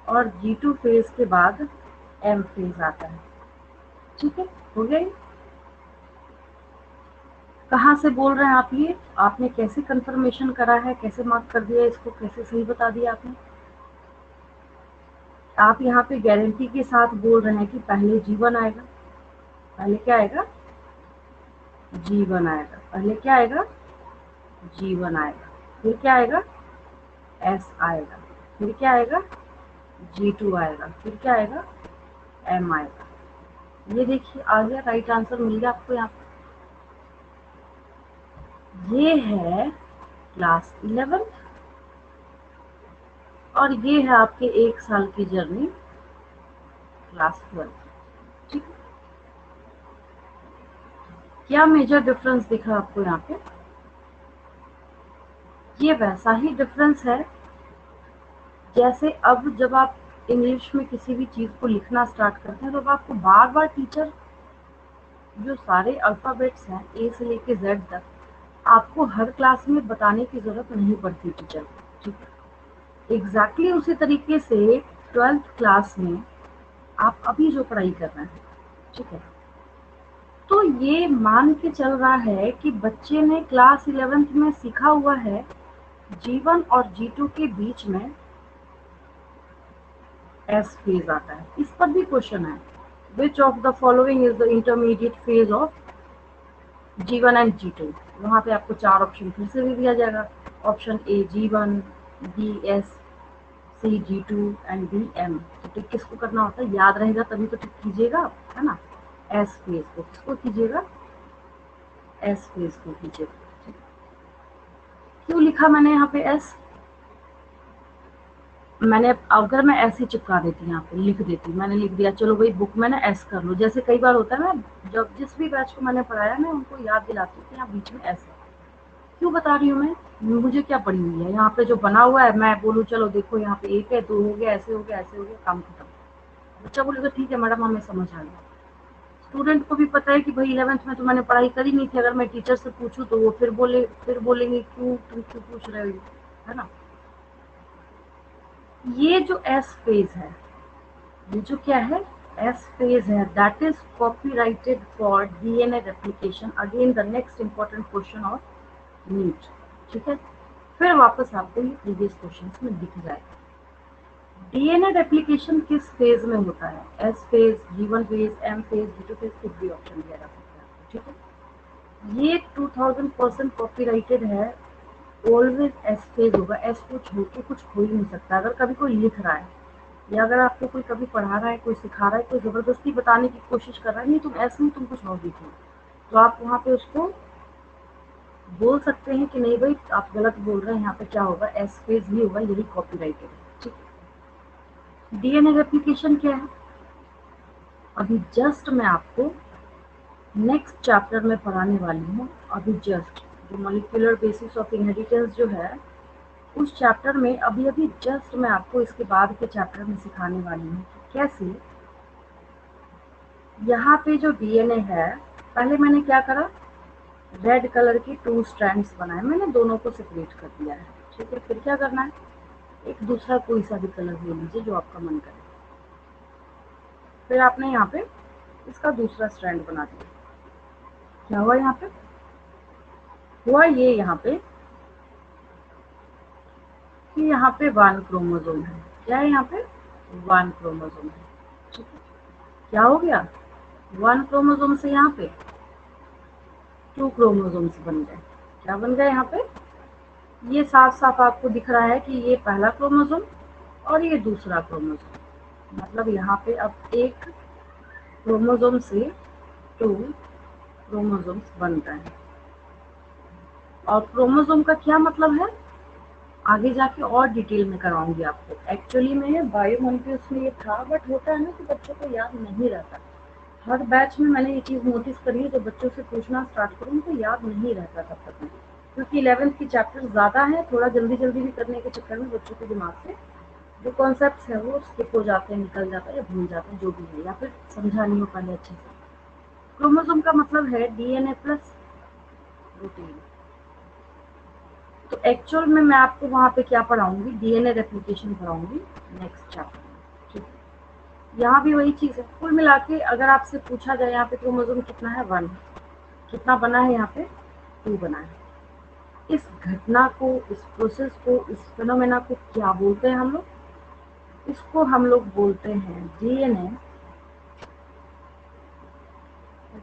और G2 फेज के बाद M फेज आता है। ठीक है, हो गया। कहाँ से बोल रहे हैं आप, ये आपने कैसे कंफर्मेशन करा है, कैसे मार्क कर दिया इसको, कैसे सही बता दिया आपने? आप यहाँ पे गारंटी के साथ बोल रहे हैं कि पहले G1 आएगा, पहले क्या आएगा, G1 आएगा, पहले क्या आएगा, G1 आएगा, फिर क्या आएगा, S आएगा, फिर क्या आएगा, G2 आएगा, फिर क्या आएगा, M आएगा। ये देखिए आ गया, राइट आंसर मिल गया आपको यहाँ पे। ये है क्लास 11th और ये है आपके 1 साल की जर्नी क्लास 12th। ठीक है, क्या मेजर डिफरेंस दिखा आपको यहाँ पे? ये वैसा ही डिफरेंस है जैसे अब जब आप इंग्लिश में किसी भी चीज को लिखना स्टार्ट करते हैं तो अब आपको बार बार टीचर जो सारे अल्फाबेट्स हैं ए से लेके जेड तक आपको हर क्लास में बताने की जरूरत नहीं पड़ती टीचर को। ठीक है, एग्जैक्टली उसी तरीके से 12th क्लास में आप अभी जो पढ़ाई कर रहे हैं, ठीक है, तो ये मान के चल रहा है कि बच्चे ने क्लास 11th में सीखा हुआ है G1 और G2 के बीच में एस फेज आता है। इस पर भी क्वेश्चन है, which of the following is the intermediate phase of G1 and G2। वहां पे आपको 4 ऑप्शन फिर से दे दिया जाएगा, option A G1, B S, C G2 and D M. तो टिक किसको करना होता है, याद रहेगा तभी तो टिक कीजिएगा, है ना। एस फेज को किसको कीजिएगा, एस फेज को कीजिएगा। क्यों लिखा मैंने यहाँ पे एस, मैंने अगर मैं ऐसे चिपका देती यहाँ पे लिख देती, मैंने लिख दिया चलो भाई बुक में ना एस कर लो, जैसे कई बार होता है ना, जब जिस भी बैच को मैंने पढ़ाया मैं उनको याद दिलाती हूँ कि यहाँ बीच में एस है। क्यों बता रही हूँ मैं, मुझे क्या पड़ी हुई है यहाँ पे जो बना हुआ है, मैं बोलूँ चलो देखो यहाँ पे 1 है, 2 हो गया, ऐसे हो गया, ऐसे हो गया, काम खत्म। बच्चा बोलेगा ठीक है मैडम हमें समझ आ गया। स्टूडेंट को भी पता है कि भाई 11th में तो मैंने पढ़ाई करी नहीं थी, अगर मैं टीचर से पूछूं तो वो फिर बोलेंगे क्यों तुम क्यों पूछ रहे हो, है ना। ये जो एस फेज है, ये जो क्या है, एस फेज है, that is copyrighted for DNA replication. Again the next important question of NEET. ठीक है, फिर वापस आपको ये प्रीवियस क्वेश्चन में दिख जाएगा। डीएनए रेप्लिकेशन किस फेज में होता है, S phase, G1 phase, M phase, G2 phase, कुछ भी ऑप्शन दिया जा सकता है। ठीक है, ये 2000% कॉपीराइटेड है, ऑलवेज एस फेज होगा, एस को छोड़ के कुछ हो ही नहीं सकता। अगर कभी कोई लिख रहा है या अगर आपको कोई कभी पढ़ा रहा है, कोई सिखा रहा है, कोई जबरदस्ती बताने की कोशिश कर रहा है, नहीं तुम ऐसे नहीं तुम कुछ और लिखो, तो आप वहाँ पे उसको बोल सकते हैं कि नहीं भाई आप गलत बोल रहे हैं, यहाँ पे क्या होगा, एस फेज ही होगा, यही कॉपीराइटेड है। ठीक है, डीएनए रेप्लिकेशन क्या है, अभी जस्ट मैं आपको नेक्स्ट चैप्टर में पढ़ाने वाली हूँ। अभी जस्ट जो मॉलिक्यूलर बेसिस ऑफ इनहेरिटेंस जो है उस चैप्टर में अभी अभी जस्ट मैं आपको इसके बाद के चैप्टर में सिखाने वाली हूँ कैसे यहाँ पे जो डीएनए है, पहले मैंने क्या करा, रेड कलर की 2 स्ट्रैंड्स बनाए, मैंने दोनों को सेपरेट कर दिया है। ठीक है, फिर क्या करना है, एक दूसरा कोई सा भी कलर ले लीजिए जो आपका मन करे, फिर आपने यहाँ पे इसका दूसरा स्ट्रैंड बना दिया। क्या हुआ यहाँ पे, हुआ ये यहाँ पे कि यहाँ पे 1 क्रोमोसोम है, क्या है यहाँ पे 1 क्रोमोसोम है। ठीक है, क्या हो गया, 1 क्रोमोसोम से यहाँ पे 2 क्रोमोसोम्स बन गए। क्या बन गए यहाँ पे, ये साफ साफ आपको दिख रहा है कि ये पहला क्रोमोसोम और ये दूसरा क्रोमोसोम, मतलब यहाँ पे अब एक क्रोमोसोम से 2 क्रोमोसोम्स बन रहे हैं। और क्रोमोसोम का क्या मतलब है, आगे जाके और डिटेल में कराऊंगी आपको। एक्चुअली में बायोमोलिक्यूल्स में ये था, बट होता है ना कि बच्चों को याद नहीं रहता। हर बैच में मैंने ये चीज़ नोटिस करी है, जब बच्चों से पूछना स्टार्ट करूँ तो याद नहीं रहता तब तक में, क्योंकि 11th की चैप्टर ज़्यादा है, थोड़ा जल्दी जल्दी भी करने के चक्कर में बच्चों के दिमाग से जो कॉन्सेप्ट है वो स्किप हो जाते हैं, निकल जाता है या भूल जाते हैं, जो भी है, या फिर समझा नहीं हो पाए अच्छे से। क्रोमोसोम का मतलब है डीएनए प्लस प्रोटीन। तो एक्चुअल में मैं आपको वहाँ पे क्या पढ़ाऊंगी, डीएनए रेप्लिकेशन पढ़ाऊंगी नेक्स्ट चैप्टर में। ठीक है, यहाँ भी वही चीज़ है। कुल मिला के अगर आपसे पूछा जाए यहाँ पे क्रोमोसोम कितना है, 1, कितना बना है यहाँ पे 2 बना है। इस घटना को, इस प्रोसेस को, इस फिनोमेना को क्या बोलते हैं हम लोग, इसको हम लोग बोलते हैं डीएनए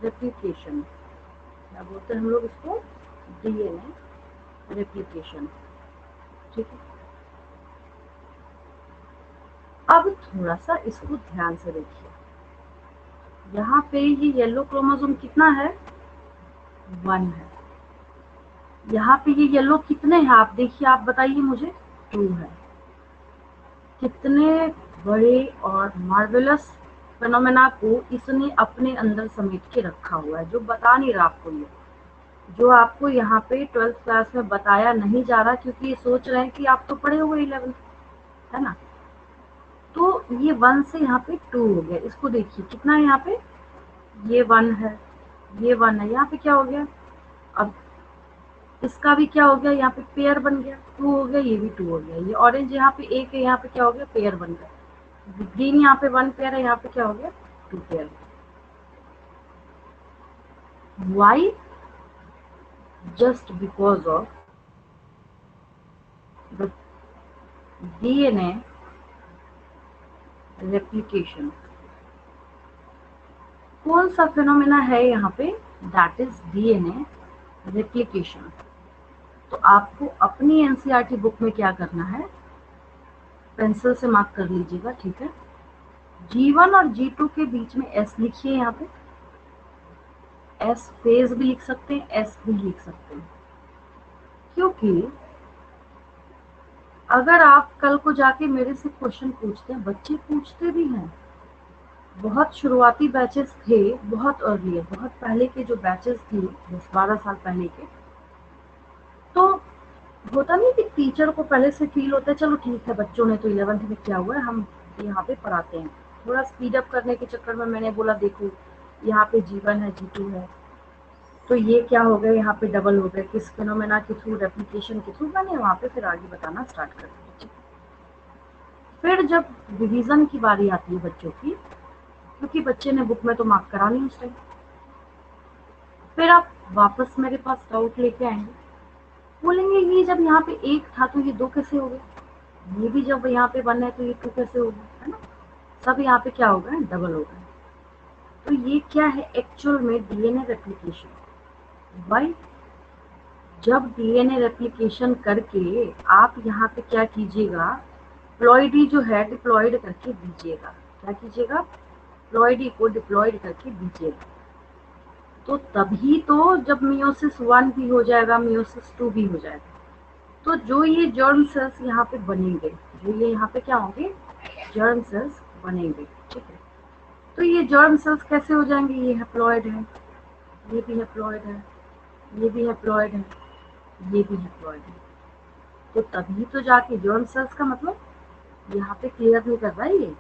रेप्लिकेशन। क्या बोलते हैं हम लोग इसको, डीएनए रेप्लिकेशन। ठीक है, अब थोड़ा सा इसको ध्यान से देखिए, यहाँ पे ये येलो क्रोमोसोम कितना है, 1 है। यहाँ पे ये येलो कितने हैं आप देखिए, आप बताइए मुझे, 2 है। कितने बड़े और मार्वेलस फेनोमेना को इसने अपने अंदर समेट के रखा हुआ है, जो बता नहीं रहा आपको, ये जो आपको यहाँ पे 12th क्लास में बताया नहीं जा रहा, क्योंकि ये सोच रहे हैं कि आप तो पढ़े हुए 11th, है ना। तो ये 1 से यहाँ पे 2 हो गया, इसको देखिए कितना है यहाँ पे, ये 1 है, ये 1 है, यहाँ पे क्या हो गया, अब इसका भी क्या हो गया, यहाँ पे पेयर बन गया, 2 हो गया, ये भी 2 हो गया, ये ऑरेंज यहाँ पे 1 है, यहाँ पे क्या हो गया, पेयर बन गया, ग्रीन यहाँ पे 1 पेयर है, यहाँ पे क्या हो गया, 2 pair. Why, just because of the DNA replication. कौन सा फिनोमेना है यहाँ पे, दैट इज डीएनए रेप्लिकेशन। तो आपको अपनी एनसीईआरटी बुक में क्या करना है, पेंसिल से मार्क कर लीजिएगा, ठीक है। G1 और G2 के बीच में S लिखिए, यहाँ पे S फेज भी लिख सकते हैं, S भी लिख सकते हैं, क्योंकि अगर आप कल को जाके मेरे से क्वेश्चन पूछते हैं, बच्चे पूछते भी हैं, बहुत शुरुआती बैचेस थे, बहुत अर्ली, बहुत पहले के जो बैचेस थे 10-12 साल पहले के, तो होता नहीं कि टीचर को पहले से फील होता है, चलो ठीक है बच्चों ने तो 11th में क्या हुआ है, हम यहाँ पे पढ़ाते हैं। थोड़ा स्पीड अप करने के चक्कर में मैंने बोला देखो यहाँ पे G1 है, G2 है, तो ये क्या हो गया, यहाँ पे डबल हो गया, किस फिनोमेना के थ्रू, रेप्लिकेशन के थ्रू। मैंने वहाँ पे फिर आगे बताना स्टार्ट कर दिया। फिर जब रिवीजन की बारी आती है बच्चों की, क्योंकि बच्चे ने बुक में तो मार्क करा नहीं उस टाइम, फिर आप वापस मेरे पास डाउट लेके आएंगे, बोलेंगे ये जब यहाँ पे 1 था तो ये 2 कैसे हो गए, ये भी जब यहाँ पे 1 है तो ये 2 कैसे हो गया, है ना। सब यहाँ पे क्या हो गया, डबल हो गया। तो ये क्या है एक्चुअल में, डीएनए रेप्लिकेशन। भाई जब डीएनए रेप्लिकेशन करके आप यहाँ पे क्या कीजिएगा, प्लॉइडी जो है डिप्लॉयड करके दीजिएगा, क्या कीजिएगा, प्लॉइडी को डिप्लॉयड करके दीजिएगा। तो तभी तो जब मियोसिस 1 भी हो जाएगा, मियोसिस 2 भी हो जाएगा, तो जो ये जर्म सेल्स यहाँ पे बनेंगे, जो ये यहाँ पे क्या होंगे, जर्म सेल्स बनेंगे, ठीक है। तो ये जर्म सेल्स कैसे हो जाएंगे, ये हैप्लॉइड है, ये भी हैप्लॉइड है, ये भी हैप्लॉइड है, ये भी हैप्लॉइड है। तो तभी तो जाके जर्म सेल्स का मतलब यहाँ पे क्लियर नहीं कर रहा है,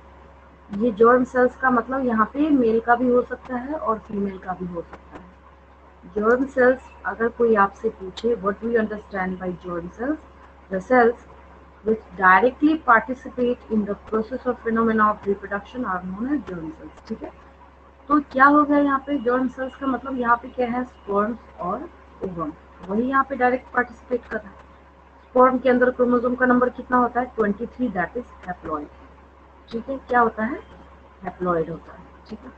ये जर्म सेल्स का मतलब यहाँ पे मेल का भी हो सकता है और फीमेल का भी हो सकता है। Germ cells, अगर कोई आपसे पूछे what do you understand by germ cells, the cells which directly participate in the process of phenomena of reproduction are known as germ cells, ठीक है। तो क्या हो गया यहाँ पे, germ cells का मतलब यहाँ पे क्या है, स्पर्म्स और ओवम, वही यहाँ पे डायरेक्ट पार्टिसिपेट कर रहा है। स्पर्म के अंदर क्रोमोसोम का नंबर कितना होता है, 23, दैट इज हैप्लॉइड, ठीक है। क्या होता है, हैप्लॉइड होता है, ठीक है।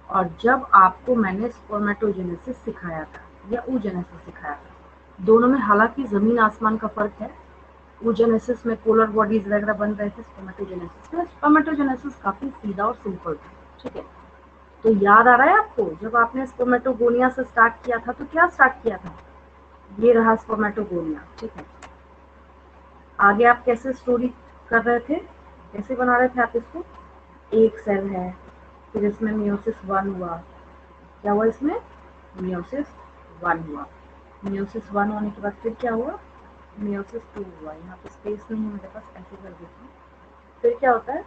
और जब आपको मैंने स्पर्मेटोजेनेसिस सिखाया था या oogenesis सिखाया था, दोनों में हालांकि जमीन आसमान का फर्क है। oogenesis में पोलर बॉडीज वगैरह बन रहे थे, स्पर्मेटोजेनेसिस काफी सीधा और सिंपल था, ठीक है। तो याद आ रहा है आपको, जब आपने स्पर्मेटोगोनिया से स्टार्ट किया था तो क्या स्टार्ट किया था, ये रहा स्पर्मेटोगोनिया, ठीक है। आगे आप कैसे स्टोरी कर रहे थे, कैसे बना रहे थे आप इसको, एक सेल है, फिर इसमें मियोसिस 1 हुआ, क्या हुआ इसमें, मियोसिस 1 हुआ, मियोसिस 1 होने के बाद फिर क्या हुआ, मियोसिस 2 हुआ। यहाँ पे स्पेस नहीं है मेरे पास, ऐसे कर देती हूँ। फिर क्या होता है,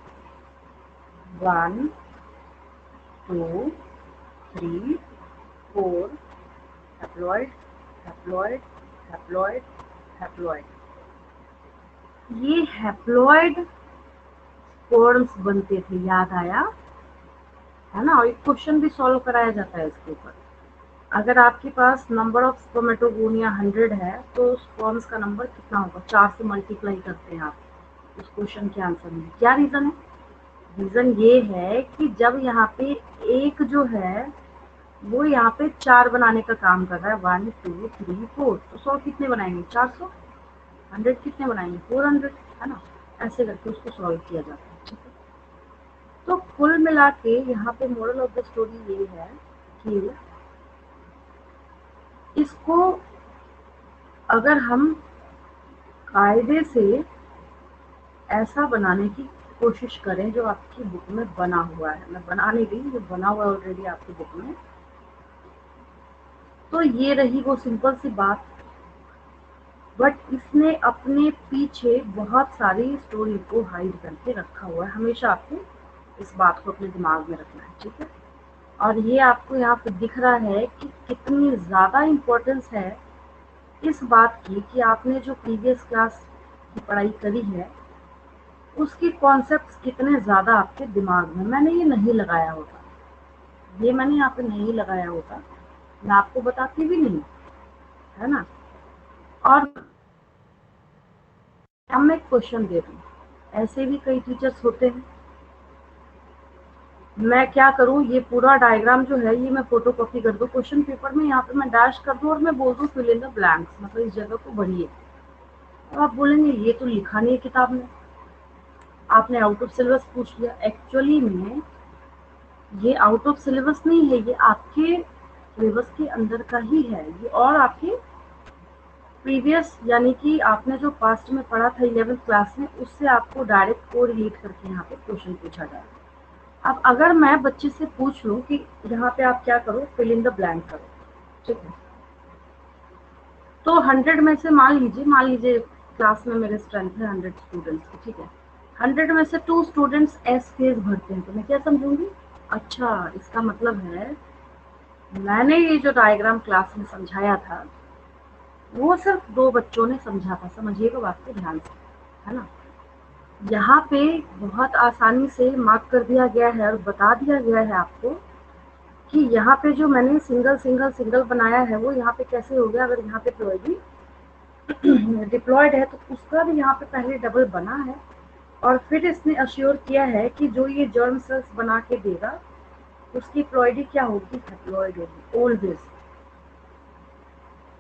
1 2 3 4, हैप्लॉइड हैप्लॉइड हैप्लॉइड हैप्लॉइड। ये हैप्लॉइड स्पर्म्स बनते थे, याद आया है ना। और एक क्वेश्चन भी सॉल्व कराया जाता है इसके ऊपर। अगर आपके पास नंबर ऑफ स्पर्मेटोगोनिया 100 है तो स्पर्म्स का नंबर कितना होगा, 4 से मल्टीप्लाई करते हैं आप उस क्वेश्चन के आंसर में। क्या रीजन है, रीजन ये है कि जब यहाँ पे एक जो है वो यहाँ पे 4 बनाने का काम कर रहा है, 1 2 3 4। तो 100 कितने बनाएंगे, 400। 100 कितने बनाएंगे, 400, है ना। ऐसे करके उसको सॉल्व किया जाता है, ठीक है। तो कुल मिला के यहाँ पे मोरल ऑफ द स्टोरी ये है कि इसको अगर हम कायदे से ऐसा बनाने की कोशिश करें जो आपकी बुक में बना हुआ है, मैं बना नहीं रही, जो बना हुआ है ऑलरेडी आपकी बुक में, तो ये रही वो सिंपल सी बात। बट इसने अपने पीछे बहुत सारी स्टोरी को हाइड करके रखा हुआ है। हमेशा आपको इस बात को अपने दिमाग में रखना है, ठीक है। और ये आपको यहाँ पे दिख रहा है कि कितनी ज़्यादा इम्पोर्टेंस है इस बात की कि आपने जो प्रीवियस क्लास की पढ़ाई करी है उसकी कॉन्सेप्ट्स कितने ज़्यादा आपके दिमाग में। मैंने ये नहीं लगाया होता, ये मैंने यहाँ पे नहीं लगाया होता, मैं आपको बताती भी नहीं, है ना। और अब मैं क्वेश्चन दे रही हूँ, ऐसे भी कई टीचर्स होते हैं। मैं क्या करूँ, ये पूरा डायग्राम जो है ये मैं फोटो कॉपी कर दूँ क्वेश्चन पेपर में, यहाँ पे मैं डैश कर दूँ और मैं बोल दूँ फिल इन द ब्लैंक्स, मतलब इस जगह को भरिए। अब आप बोलेंगे ये तो लिखा नहीं है किताब में, आपने आउट ऑफ सिलेबस पूछ लिया। एक्चुअली में ये आउट ऑफ सिलेबस नहीं है, ये आपके सिलेबस के अंदर का ही है ये, और आपके प्रीवियस यानी कि आपने जो पास्ट में पढ़ा था 11th क्लास में उससे आपको डायरेक्ट को रिलेट करके यहाँ पे क्वेश्चन पूछा जाए। अब अगर मैं बच्चे से पूछ लूँ कि यहाँ पे आप क्या करो, फिल इन द ब्लैंक करो, ठीक है। तो 100 में से मान लीजिए क्लास में मेरे स्ट्रेंथ है 100 स्टूडेंट्स की, ठीक है। 100 में से 2 स्टूडेंट्स एस फेज भरते हैं, तो मैं क्या समझूंगी, अच्छा इसका मतलब है मैंने ये जो डायग्राम क्लास में समझाया था वो सिर्फ 2 बच्चों ने समझा था। समझिएगा बात को ध्यान से, है ना। यहाँ पे बहुत आसानी से मार्क कर दिया गया है और बता दिया गया है आपको कि यहाँ पे जो मैंने सिंगल सिंगल सिंगल बनाया है वो यहाँ पे कैसे हो गया। अगर यहाँ पे प्रोबेबिलिटी डिप्लॉयड है तो उसका भी यहाँ पे पहले डबल बना है, और फिर इसने अश्योर किया है कि जो ये जर्म सेल्स बना के देगा उसकी प्लॉइडी क्या होगी, हैप्लॉइड होगी ऑलवेज।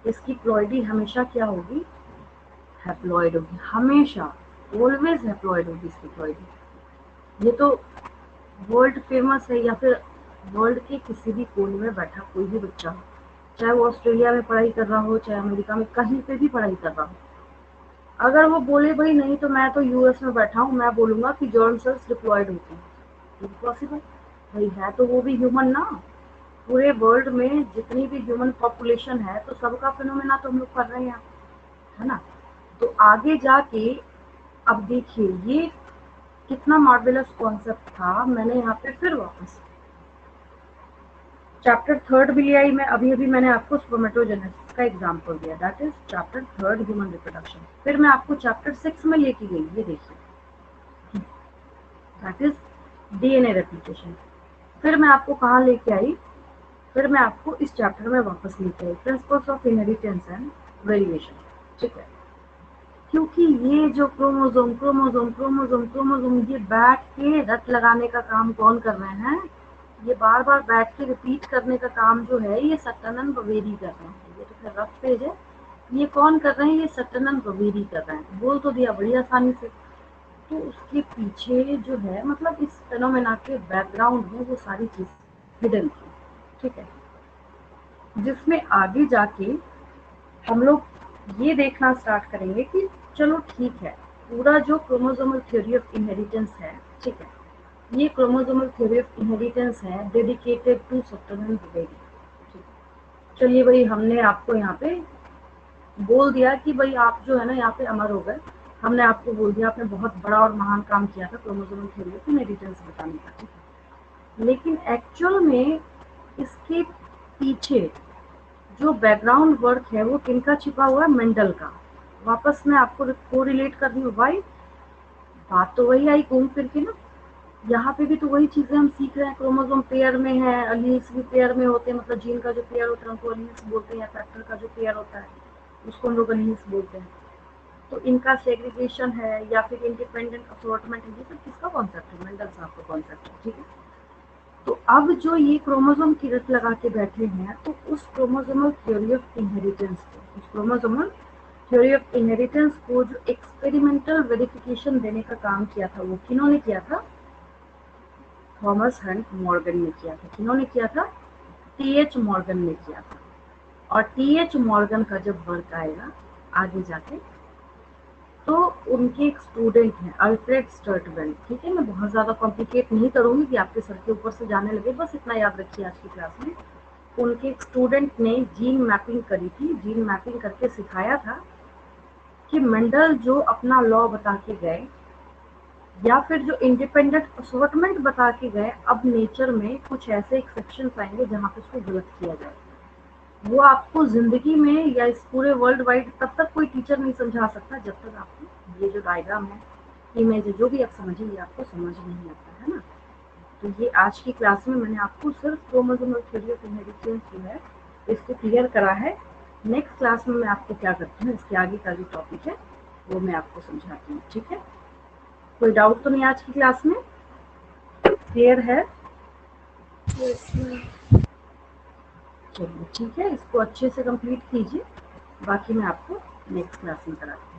इसकी प्लॉइडी हमेशा क्या होगी, हैप्लॉइड होगी, हमेशा ऑलवेज हैप्लॉइड होगी इसकी प्लॉइडी। ये तो वर्ल्ड फेमस है, या फिर वर्ल्ड के किसी भी कोने में बैठा कोई भी बच्चा हो, चाहे वो ऑस्ट्रेलिया में पढ़ाई कर रहा हो चाहे अमेरिका में कहीं पे भी पढ़ाई कर रहा हो, अगर वो बोले भाई नहीं तो मैं तो यूएस में बैठा हूँ, मैं बोलूंगा कि जर्म सेल्स डिप्लॉयड होते हैं, पॉसिबल भाई है तो वो भी ह्यूमन ना। पूरे वर्ल्ड में जितनी भी ह्यूमन पॉपुलेशन है तो सबका फिनोमेना तो हम लोग कर रहे हैं, है ना। तो आगे जाके अब देखिए ये कितना मार्वेलस कॉन्सेप्ट था। मैंने यहाँ पे फिर वापस चैप्टर 3 भी ले आई मैं, अभी अभी मैंने आपको स्पर्मेटोजेनेसिस का एग्जांपल दिया, that is chapter 3 human reproduction. फिर मैं आपको चैप्टर 6 में लेके गई, ये देखिए दैट इज डीएनए रेप्लिकेशन। फिर मैं आपको कहाँ लेके आई, फिर मैं आपको इस चैप्टर में वापस लेके आई, principles of inheritance and variation, ठीक है। क्योंकि ये जो क्रोमोसोम क्रोमोसोम क्रोमोसोम क्रोमोसोम ये बैठ के रट लगाने का काम कौन कर रहे हैं, ये बार बार बैठ के रिपीट करने का काम जो है ये सट्टनन बवेरी कर रहे हैं। ये तो फिर रफ पेज है, ये कौन कर रहे हैं, ये सट्टनन बवेरी कर रहे हैं। बोल तो दिया बड़ी आसानी से। तो उसके पीछे जो है मतलब इस फेनोमेना के बैकग्राउंड में वो सारी चीज हिडन थी, ठीक है। जिसमें आगे जाके हम लोग ये देखना स्टार्ट करेंगे कि चलो ठीक है, पूरा जो क्रोमोसोमल थ्योरी ऑफ इनहेरिटेंस है, ठीक है, ये क्रोमोसोमल थ्योरी ऑफ इनहेरिटेंस है डेडिकेटेड टू सट्टनन बवेरी। चलिए भाई हमने आपको यहाँ पे बोल दिया कि भाई आप जो है ना यहाँ पे अमर हो गए, हमने आपको बोल दिया आपने बहुत बड़ा और महान काम किया था क्रोमोसोमल थ्योरी ऑफ इनहेरिटेंस बताने का, ठीक है। लेकिन एक्चुअल में इसके पीछे जो बैकग्राउंड वर्क है वो किनका छिपा हुआ है, मेंडल का। वापस मैं आपको को रिलेट कर रही हूँ भाई, बात तो वही आई घूम फिर के ना। यहाँ पे भी तो वही चीजें हम सीख रहे हैं, क्रोमोसोम पेयर में है, अलील्स भी पेयर में होते हैं, मतलब जीन का जो पेयर होता है उनको अलील्स बोलते हैं, या फैक्टर का जो पेयर होता है उसको हम लोग अलील्स बोलते हैं। तो इनका सेग्रीगेशन है या फिर इंडिपेंडेंट असॉर्टमेंट है, ये सब किसका कॉन्सेप्ट है, मेंडल साहब का कॉन्सेप्ट है, ठीक है। तो अब जो ये क्रोमोसोम की रट लगा के बैठे हैं, तो उस क्रोमोसोमल थ्योरी ऑफ इनहेरिटेंस को, उस क्रोमोसोमल थ्योरी ऑफ इनहेरिटेंस को जो एक्सपेरिमेंटल वेरिफिकेशन देने का काम किया था, वो किन्होंने किया था? थॉमस हंट मॉर्गन ने किया था। किन्होंने किया था? टीएच मॉर्गन ने किया था। और टीएच मॉर्गन का जब वर्क आएगा आगे जाके, तो उनके एक स्टूडेंट हैं अल्फ्रेड स्टर्टवेल। ठीक है, मैं बहुत ज़्यादा कॉम्प्लिकेट नहीं करूँगी कि आपके सर के ऊपर से जाने लगे, बस इतना याद रखिए आज की क्लास में। उनके एक स्टूडेंट ने जीन मैपिंग करी थी, जीन मैपिंग करके सिखाया था कि मेंडल जो अपना लॉ बता के गए, या फिर जो इंडिपेंडेंट असॉर्टमेंट बता के गए, अब नेचर में कुछ ऐसे एक्सेप्शंस आएंगे जहाँ पे उसको गलत किया जाए। वो आपको जिंदगी में या इस पूरे वर्ल्ड वाइड तब तक कोई टीचर नहीं समझा सकता जब तक आपको ये जो डायग्राम है, इमेज है, जो भी आप समझिए, ये आपको समझ नहीं आता है ना। तो ये आज की क्लास में मैंने आपको सिर्फ क्रोमोसोमल थ्योरी ऑफ इनहेरिटेंस जो है इसको क्लियर करा है। नेक्स्ट क्लास में मैं आपको क्या करती हूँ, इसके आगे का जो टॉपिक है वो मैं आपको समझाती हूँ। ठीक है, कोई डाउट तो नहीं आज की क्लास में? क्लियर है? चलिए ठीक है, इसको अच्छे से कंप्लीट कीजिए, बाकी मैं आपको नेक्स्ट क्लास में कराती हूँ।